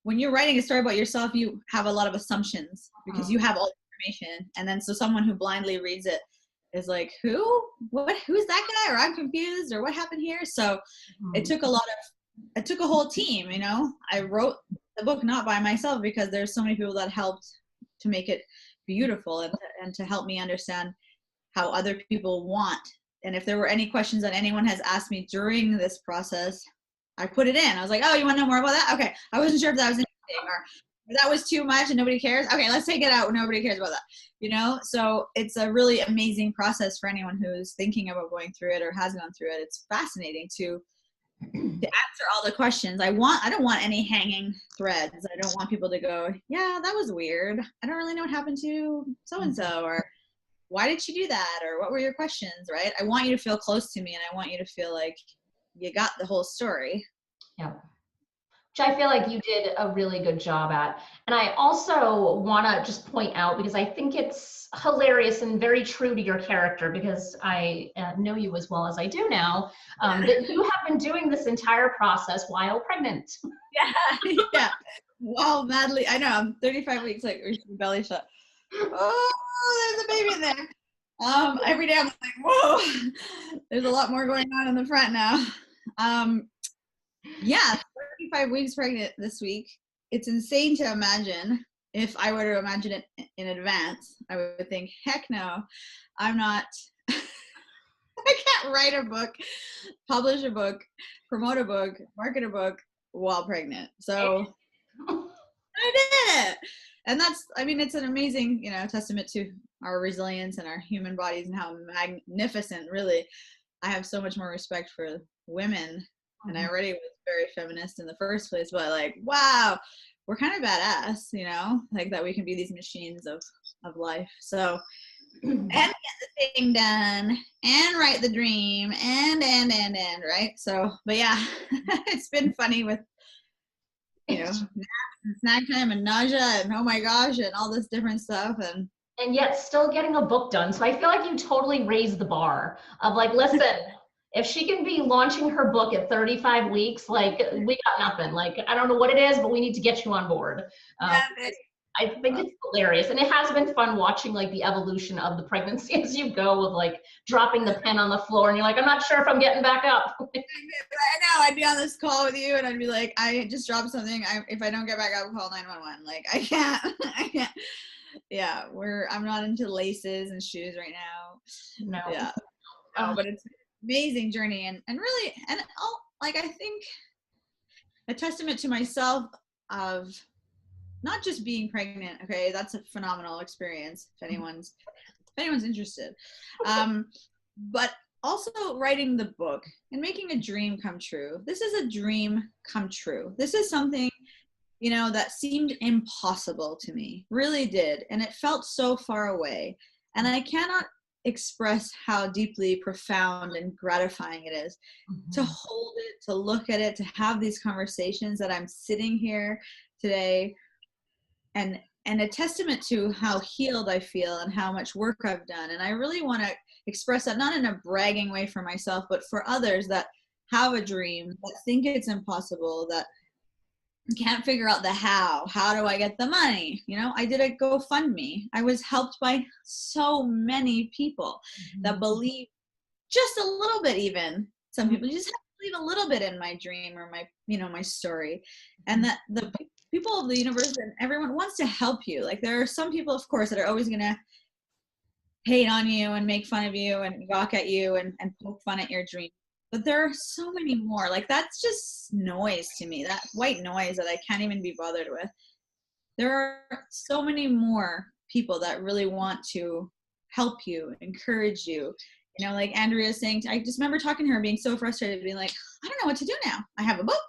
[SPEAKER 2] when you're writing a story about yourself, you have a lot of assumptions because you have all the information. And then so someone who blindly reads it is like, who's that guy? Or I'm confused, or what happened here? So it took a whole team, you know. I wrote the book not by myself, because there's so many people that helped to make it beautiful and to help me understand how other people want. And if there were any questions that anyone has asked me during this process, I put it in. I was like, oh, you want to know more about that? Okay. I wasn't sure if that was interesting, or that was too much and nobody cares. Okay, let's take it out when nobody cares about that. You know, so it's a really amazing process for anyone who's thinking about going through it or has gone through it. It's fascinating to answer all the questions. I don't want any hanging threads. I don't want people to go, yeah, that was weird. I don't really know what happened to so-and-so, or why did she do that? Or what were your questions, right? I want you to feel close to me, and I want you to feel like you got the whole story.
[SPEAKER 1] Yeah. Which I feel like you did a really good job at. And I also want to just point out, because I think it's hilarious and very true to your character, because I know you as well as I do now, that you have been doing this entire process while pregnant.
[SPEAKER 2] Yeah. Wow, madly. I know, I'm 35 weeks, like, belly shut. Oh, there's a baby in there. Every day I'm like, whoa, there's a lot more going on in the front now. Yeah, 35 weeks pregnant this week. It's insane to imagine. If I were to imagine it in advance, I would think, heck no, I'm not, I can't write a book, publish a book, promote a book, market a book while pregnant. So I did it. And that's, I mean, it's an amazing, you know, testament to our resilience and our human bodies and how magnificent, really, I have so much more respect for women. And I already was very feminist in the first place, but like, wow, we're kind of badass, you know, like that we can be these machines of life. So, and get the thing done and write the dream and right. So, but yeah, it's been funny with, you know, snack time and nausea and oh my gosh and all this different stuff
[SPEAKER 1] and yet still getting a book done. So I feel like you totally raised the bar of like, listen, if she can be launching her book at 35 weeks, like we got nothing. Like, I don't know what it is, but we need to get you on board. I think it's hilarious. And it has been fun watching like the evolution of the pregnancy as you go with like dropping the pen on the floor and you're like, I'm not sure if I'm getting back up.
[SPEAKER 2] I know, I'd be on this call with you and I'd be like, I just dropped something. If I don't get back up, call 911. Like I can't. Yeah, I'm not into laces and shoes right now.
[SPEAKER 1] No.
[SPEAKER 2] Yeah. No, but it's an amazing journey and really, and like, I think a testament to myself of not just being pregnant. Okay. That's a phenomenal experience if anyone's interested. But also writing the book and making a dream come true. This is a dream come true. This is something, you know, that seemed impossible to me, really did. And it felt so far away. And I cannot express how deeply profound and gratifying it is to hold it, to look at it, to have these conversations that I'm sitting here today and a testament to how healed I feel and how much work I've done. And I really want to express that, not in a bragging way for myself, but for others that have a dream, that think it's impossible, that can't figure out the how do I get the money? You know, I did a GoFundMe. I was helped by so many people that believe just a little bit, even some people just have to believe a little bit in my dream or my, you know, my story, and that the people of the universe and everyone wants to help you. Like there are some people, of course, that are always going to hate on you and make fun of you and gawk at you and poke fun at your dream. But there are so many more. Like that's just noise to me, that white noise that I can't even be bothered with. There are so many more people that really want to help you, encourage you. You know, like Andrea saying, I just remember talking to her being so frustrated, being like, I don't know what to do now. I have a book,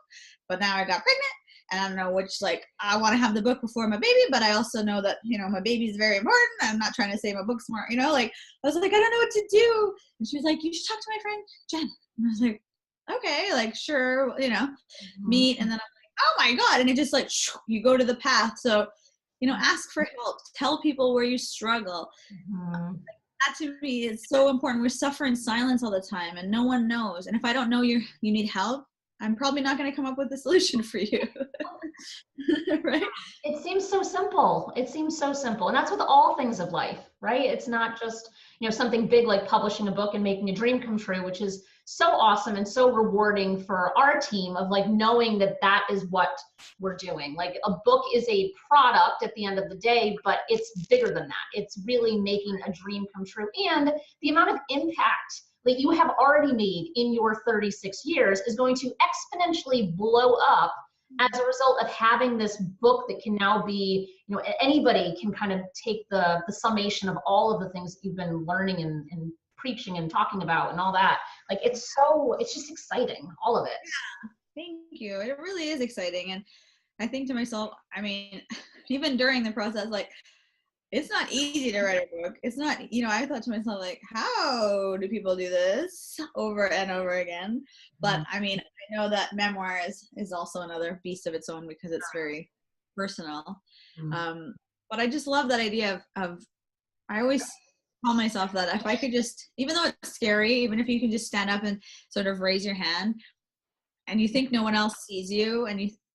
[SPEAKER 2] but now I got pregnant. And I don't know which, like, I want to have the book before my baby, but I also know that, you know, my baby is very important. I'm not trying to say my book's more, you know, like, I was like, I don't know what to do. And she was like, you should talk to my friend, Jen. And I was like, okay, like, sure, you know, meet. And then I'm like, oh my God. And it just like, you go to the path. So, you know, ask for help. Tell people where you struggle. That to me is so important. We suffer in silence all the time and no one knows. And if I don't know you need help, I'm probably not going to come up with a solution for you. Right?
[SPEAKER 1] It seems so simple. It seems so simple. And that's with all things of life, right? It's not just, you know, something big like publishing a book and making a dream come true, which is so awesome and so rewarding for our team of like knowing that that is what we're doing. Like a book is a product at the end of the day, but it's bigger than that. It's really making a dream come true. And the amount of impact that you have already made in your 36 years is going to exponentially blow up as a result of having this book that can now be, you know, anybody can kind of take the summation of all of the things that you've been learning and preaching and talking about and all that. Like it's just exciting, all of it.
[SPEAKER 2] Yeah, thank you. It really is exciting. And I think to myself, I mean, even during the process, like, it's not easy to write a book. It's not, you know, I thought to myself, like, how do people do this over and over again? But I mean, I know that memoir is also another beast of its own because it's very personal. But I just love that idea of I always tell myself that if I could just, even though it's scary, even if you can just stand up and sort of raise your hand and you think no one else sees you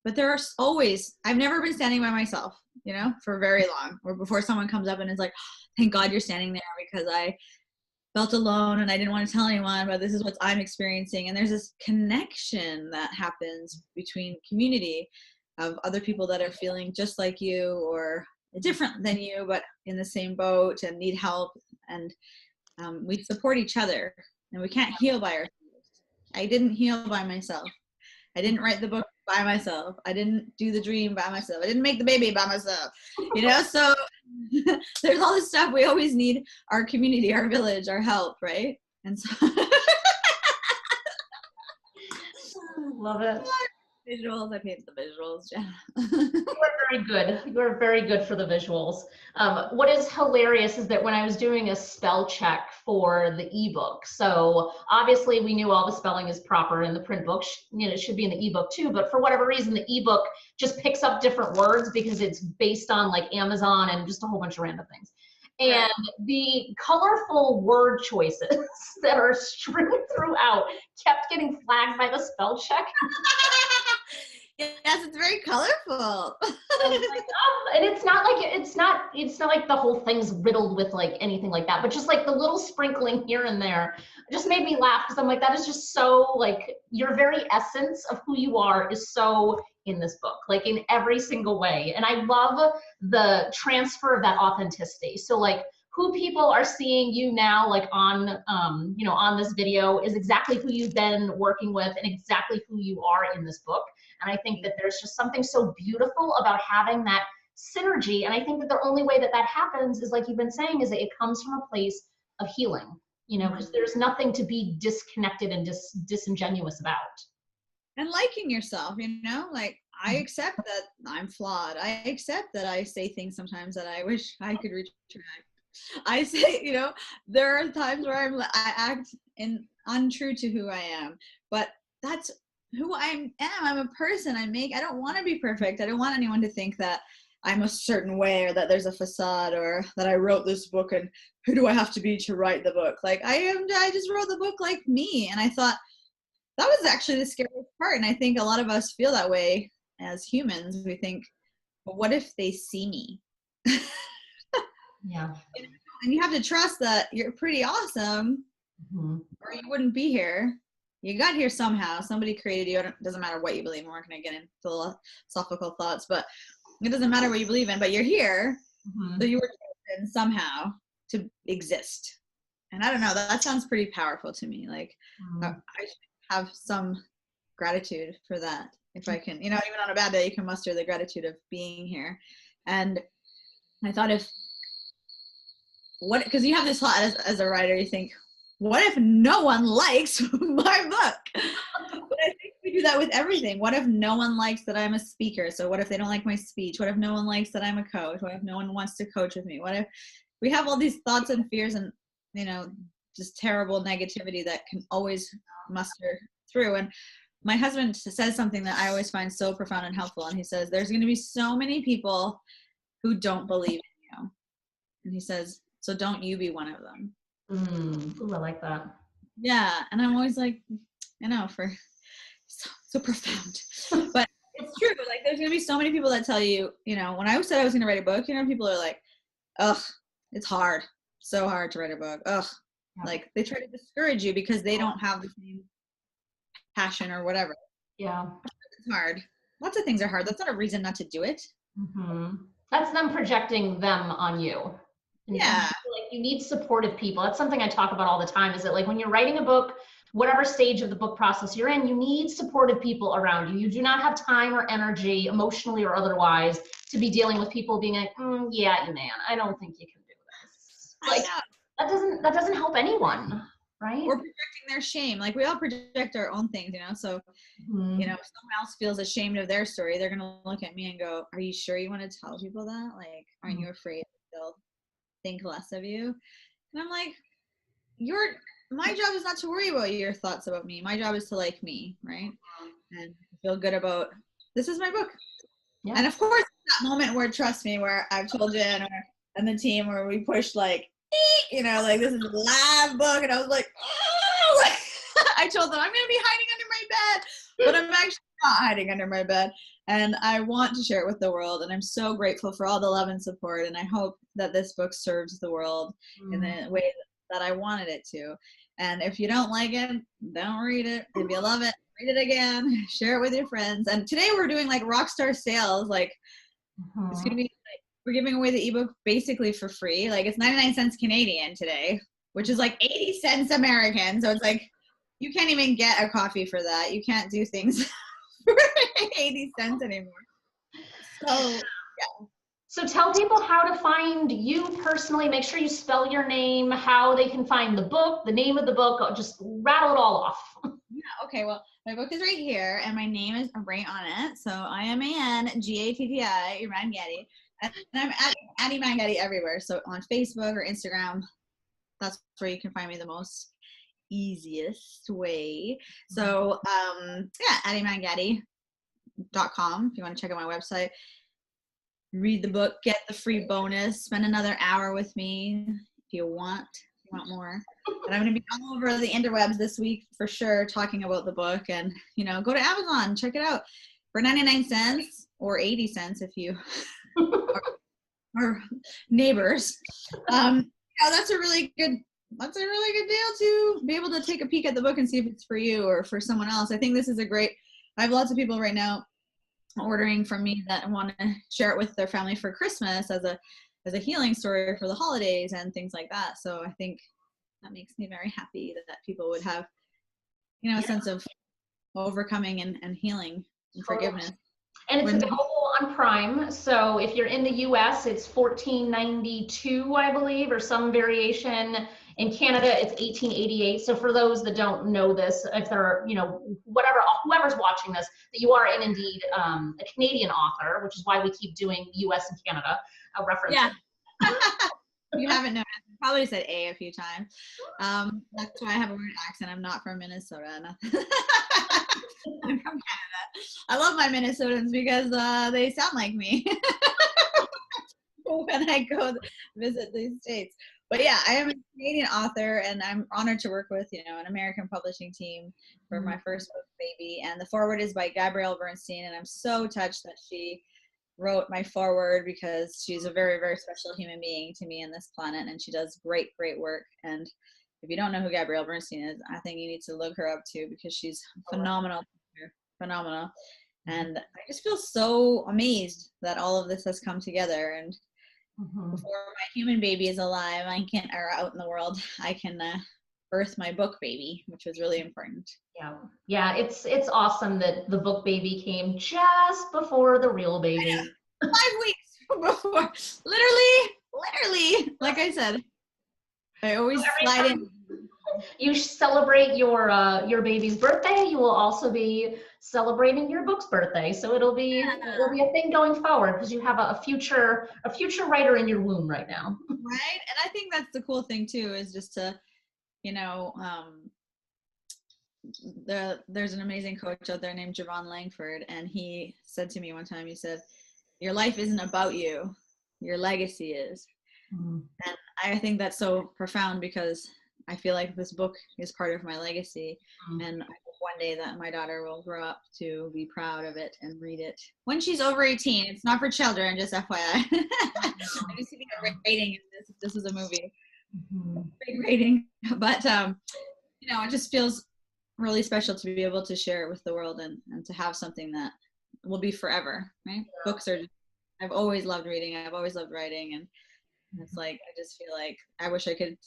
[SPEAKER 2] but there are always, I've never been standing by myself, you know, for very long, or before someone comes up and is like, thank God you're standing there because I felt alone and I didn't want to tell anyone, but this is what I'm experiencing. And there's this connection that happens between community of other people that are feeling just like you or different than you, but in the same boat and need help. And we support each other and we can't heal by ourselves. I didn't heal by myself. I didn't write the book by myself. I didn't do the dream by myself. I didn't make the baby by myself, you know? So there's all this stuff. We always need our community, our village, our help, right? And so
[SPEAKER 1] Love it.
[SPEAKER 2] visuals, I paint the visuals.
[SPEAKER 1] You are very good. You are very good for the visuals. What is hilarious is that when I was doing a spell check for the ebook, so obviously we knew all the spelling is proper in the print book, it should be in the ebook too, but for whatever reason, the ebook just picks up different words because it's based on like Amazon and just a whole bunch of random things. And the colorful word choices that are strewn throughout kept getting flagged by the spell check.
[SPEAKER 2] Yes, it's very colorful.
[SPEAKER 1] And it's not like the whole thing's riddled with like anything like that, but just like the little sprinkling here and there just made me laugh because I'm like, that is just so like your very essence of who you are is so in this book, like in every single way. And I love the transfer of that authenticity. So like who people are seeing you now, like on, on this video is exactly who you've been working with and exactly who you are in this book. And I think that there's just something so beautiful about having that synergy. And I think that the only way that that happens is, like you've been saying, is that it comes from a place of healing, because there's nothing to be disconnected and disingenuous about.
[SPEAKER 2] And liking yourself, like I accept that I'm flawed. I accept that I say things sometimes that I wish I could retract. I say, there are times where I act untrue to who I am, but that's who I am. I'm a person. I don't want to be perfect. I don't want anyone to think that I'm a certain way or that there's a facade or that I wrote this book and who do I have to be to write the book? Like I just wrote the book like me. And I thought that was actually the scariest part. And I think a lot of us feel that way as humans. We think, well, what if they see me?
[SPEAKER 1] Yeah.
[SPEAKER 2] And you have to trust that you're pretty awesome or you wouldn't be here. You got here somehow. Somebody created you. It doesn't matter what you believe in. We're not going to get into philosophical thoughts, but it doesn't matter what you believe in, but you're here. So you were chosen somehow to exist. And I don't know, that sounds pretty powerful to me. Like I should have some gratitude for that. If I can, even on a bad day, you can muster the gratitude of being here. And I thought because you have this thought as a writer, you think, what if no one likes my book? But I think we do that with everything. What if no one likes that I'm a speaker? So what if they don't like my speech? What if no one likes that I'm a coach? What if no one wants to coach with me? What if we have all these thoughts and fears and, just terrible negativity that can always muster through? And my husband says something that I always find so profound and helpful. And he says, there's going to be so many people who don't believe in you. And he says, so don't you be one of them.
[SPEAKER 1] Ooh, I like that.
[SPEAKER 2] Yeah. And I'm always like, for so profound, but it's true. Like there's going to be so many people that tell you, when I said I was going to write a book, people are like, ugh, it's hard. So hard to write a book. Ugh. Yeah. Like they try to discourage you because they don't have the same passion or whatever.
[SPEAKER 1] Yeah.
[SPEAKER 2] It's hard. Lots of things are hard. That's not a reason not to do it.
[SPEAKER 1] That's them projecting them on you. And
[SPEAKER 2] yeah.
[SPEAKER 1] Like you need supportive people. That's something I talk about all the time, is that like when you're writing a book, whatever stage of the book process you're in, you need supportive people around you. You do not have time or energy, emotionally or otherwise, to be dealing with people being like, yeah, man, I don't think you can do this. Like that doesn't help anyone, right?
[SPEAKER 2] Or projecting their shame. Like we all project our own things, so if someone else feels ashamed of their story, they're gonna look at me and go, are you sure you want to tell people that? Like, aren't you afraid they'll think less of you? And I'm like, my job is not to worry about your thoughts about me. My job is to like me, right? And feel good about, this is my book. Yeah. And of course, that moment where, trust me, where I've told Jen and the team where we pushed like this is a live book. And I was like, I told them I'm going to be hiding under my bed, but I'm actually not hiding under my bed. And I want to share it with the world. And I'm so grateful for all the love and support. And I hope that this book serves the world in the way that I wanted it to. And if you don't like it, don't read it. If you love it, read it again, share it with your friends. And today we're doing like rockstar sales. Like it's going to be like, we're giving away the ebook basically for free. Like it's 99 cents Canadian today, which is like 80 cents American. So it's like, you can't even get a coffee for that. You can't do things for 80 cents anymore. So, yeah.
[SPEAKER 1] So tell people how to find you personally. Make sure you spell your name, how they can find the book, the name of the book. Just rattle it all off.
[SPEAKER 2] Yeah, okay, well, my book is right here, and my name is right on it. So Iman, Gatti, Iman Gatti. And I'm at Iman Gatti everywhere. So on Facebook or Instagram, that's where you can find me the most easiest way. So yeah, at imangatti.com if you want to check out my website. Read the book, get the free bonus, spend another hour with me if you want more. And I'm going to be all over the interwebs this week for sure, talking about the book. And, go to Amazon, check it out for 99 cents or 80 cents if you are neighbors. That's a really good deal to be able to take a peek at the book and see if it's for you or for someone else. I think this is I have lots of people right now ordering from me that want to share it with their family for Christmas as a healing story for the holidays and things like that. So I think that makes me very happy that people would have, a sense of overcoming and healing and forgiveness.
[SPEAKER 1] And it's available on Prime. So if you're in the US, it's $14.92, I believe, or some variation. In Canada, it's $18.88. So for those that don't know this, if they're, whoever's watching this, that you are indeed a Canadian author, which is why we keep doing US and Canada references.
[SPEAKER 2] Yeah. You haven't noticed. I probably said a few times. That's why I have a weird accent. I'm not from Minnesota. I'm from Canada. I love my Minnesotans because they sound like me when I go visit these states. But yeah, I am a Canadian author, and I'm honored to work with, an American publishing team for my first book, Baby. And the foreword is by Gabrielle Bernstein, and I'm so touched that she wrote my foreword because she's a very, very special human being to me on this planet, and she does great, great work. And if you don't know who Gabrielle Bernstein is, I think you need to look her up too because she's phenomenal. And I just feel so amazed that all of this has come together. And before my human baby is alive, or out in the world, I can birth my book baby, which was really important.
[SPEAKER 1] Yeah, it's awesome that the book baby came just before the real baby.
[SPEAKER 2] 5 weeks before, literally, like I said, I always slide in.
[SPEAKER 1] You celebrate your baby's birthday, you will also be celebrating your book's birthday. So it'll be a thing going forward because you have a future writer in your womb right now.
[SPEAKER 2] Right, and I think that's the cool thing too, is just to, there's an amazing coach out there named Javon Langford, and he said to me one time, he said, "Your life isn't about you, your legacy is." And I think that's so profound because I feel like this book is part of my legacy, and I hope one day that my daughter will grow up to be proud of it and read it when she's over 18. It's not for children, just FYI. I used to be a rating if this was a movie. Big rating, but it just feels really special to be able to share it with the world and to have something that will be forever, right? Books are I've always loved reading. I've always loved writing, and it's like I just feel like I wish I could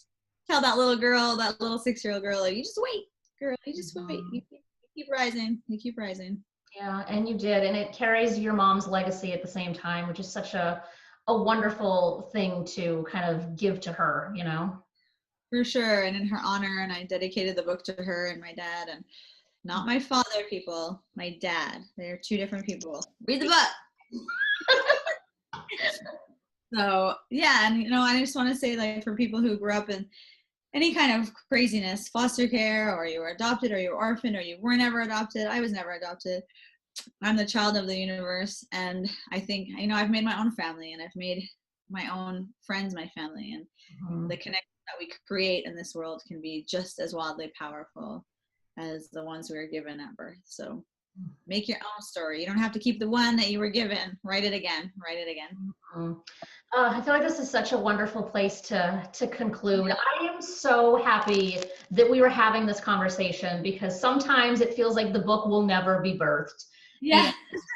[SPEAKER 2] tell that little 6-year-old girl, like, you just wait, girl, you just wait. You keep rising. You keep rising.
[SPEAKER 1] Yeah, and you did, and it carries your mom's legacy at the same time, which is such a wonderful thing to kind of give to her,
[SPEAKER 2] For sure, and in her honor, and I dedicated the book to her and my dad, and not my father, people, my dad. They're two different people. Read the book. So yeah, and I just want to say, like, for people who grew up in any kind of craziness, foster care, or you were adopted, or you were orphaned, or you were never adopted. I was never adopted. I'm the child of the universe, and I think I've made my own family, and I've made my own friends my family, and the connection that we create in this world can be just as wildly powerful as the ones we were given at birth. So make your own story. You don't have to keep the one that you were given. Write it again.
[SPEAKER 1] I feel like this is such a wonderful place to conclude. I am so happy that we were having this conversation because sometimes it feels like the book will never be birthed.
[SPEAKER 2] Yeah.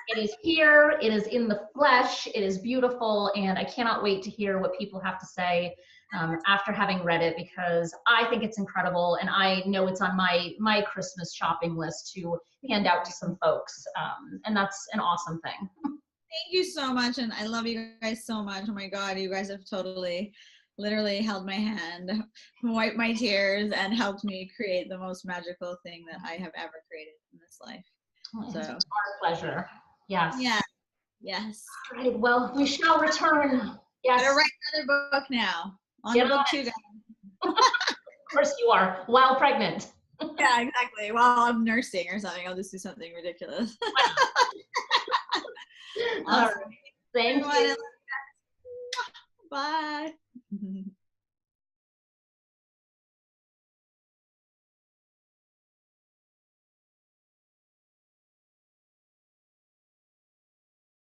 [SPEAKER 1] It is here, it is in the flesh, it is beautiful, and I cannot wait to hear what people have to say after having read it, because I think it's incredible, and I know it's on my Christmas shopping list to hand out to some folks, and that's an awesome thing.
[SPEAKER 2] Thank you so much. And I love you guys so much. Oh my God, you guys have totally, literally held my hand, wiped my tears, and helped me create the most magical thing that I have ever created in this life.
[SPEAKER 1] It's
[SPEAKER 2] So,
[SPEAKER 1] our pleasure. Yes.
[SPEAKER 2] yeah, yes.
[SPEAKER 1] All right. Well, we shall return. Yes.
[SPEAKER 2] Gotta write another book now. On
[SPEAKER 1] Get
[SPEAKER 2] to book
[SPEAKER 1] on
[SPEAKER 2] 2, guys.
[SPEAKER 1] Of course you are, while pregnant.
[SPEAKER 2] Yeah, exactly. While I'm nursing or something, I'll just do something ridiculous.
[SPEAKER 1] All
[SPEAKER 2] Awesome.
[SPEAKER 1] right. Thank you.
[SPEAKER 2] Bye.